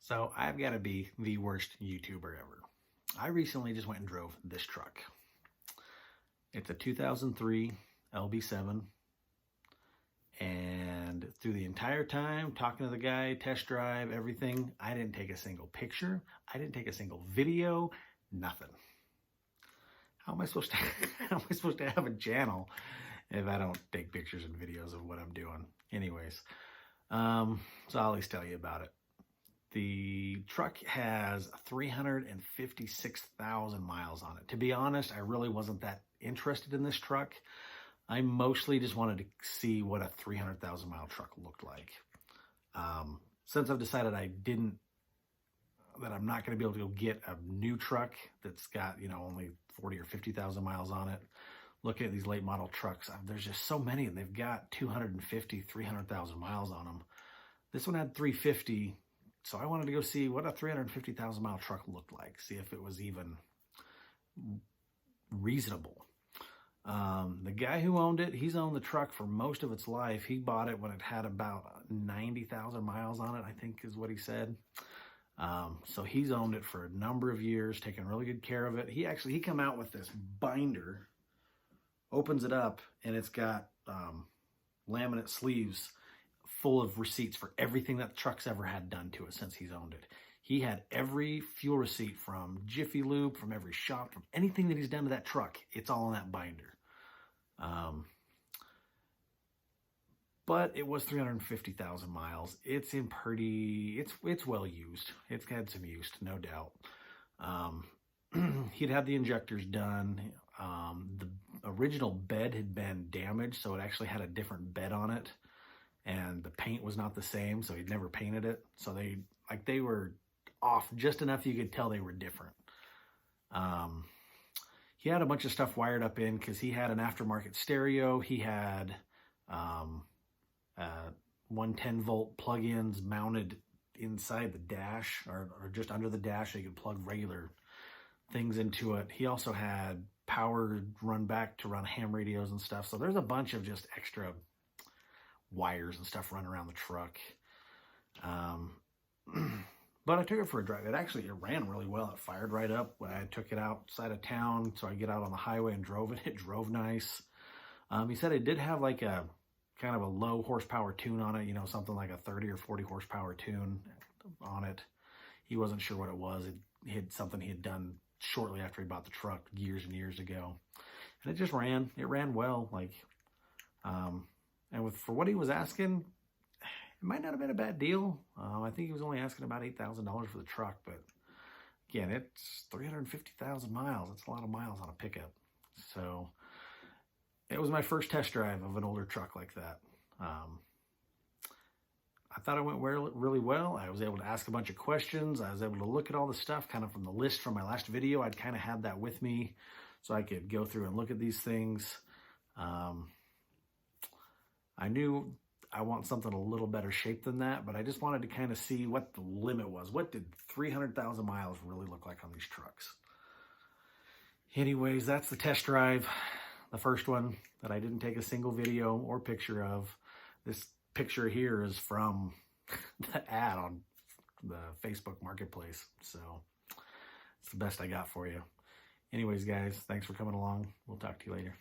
So I've got to be the worst YouTuber ever. I recently just went and drove this truck. It's a 2003 LB7. And through the entire time, talking to the guy, test drive, everything, I didn't take a single picture. I didn't take a single video, nothing. How am I supposed to have a channel if I don't take pictures and videos of what I'm doing? Anyways, so I'll at least tell you about it. The truck has 356,000 miles on it. To be honest, I really wasn't that interested in this truck. I mostly just wanted to see what a 300,000 mile truck looked like. Since I've decided that I'm not going to be able to go get a new truck that's got, only 40 or 50,000 miles on it. Looking at these late model trucks, there's just so many, and they've got 250, 300,000 miles on them. This one had 350. So I wanted to go see what a 350,000 mile truck looked like, see if it was even reasonable. The guy who owned it, he's owned the truck for most of its life. He bought it when it had about 90,000 miles on it, I think is what he said. So he's owned it for a number of years, taken really good care of it. He come out with this binder, opens it up, and it's got laminate sleeves full of receipts for everything that the truck's ever had done to it since he's owned it. He had every fuel receipt from Jiffy Lube, from every shop, from anything that he's done to that truck. It's all in that binder. But it was 350,000 miles. It's in it's well used. It's had some use, no doubt. He'd had the injectors done. The original bed had been damaged, so it actually had a different bed on it. And the paint was not the same, so he'd never painted it. So they were off just enough you could tell they were different. He had a bunch of stuff wired up in because he had an aftermarket stereo. He had 110 volt plug-ins mounted inside the dash or just under the dash so you could plug regular things into it. He also had power run back to run ham radios and stuff. So there's a bunch of just extra wires and stuff running around the truck. But I took it for a drive. It ran really well. It fired right up when I took it outside of town. So I get out on the highway and drove it. It drove nice. He said it did have like a kind of a low horsepower tune on it, something like a 30 or 40 horsepower tune on it. He wasn't sure what it was. It had something he had done shortly after he bought the truck years and years ago. And it just ran. It ran well. And for what he was asking, it might not have been a bad deal. I think he was only asking about $8,000 for the truck, but again, it's 350,000 miles. It's a lot of miles on a pickup. So it was my first test drive of an older truck like that. I thought it went really well. I was able to ask a bunch of questions. I was able to look at all the stuff kind of from the list from my last video. I'd kind of had that with me so I could go through and look at these things. I knew I want something a little better shape than that, but I just wanted to kind of see what the limit was. What did 300,000 miles really look like on these trucks? Anyways, that's the test drive. The first one that I didn't take a single video or picture of. This picture here is from the ad on the Facebook Marketplace. So it's the best I got for you. Anyways, guys, thanks for coming along. We'll talk to you later.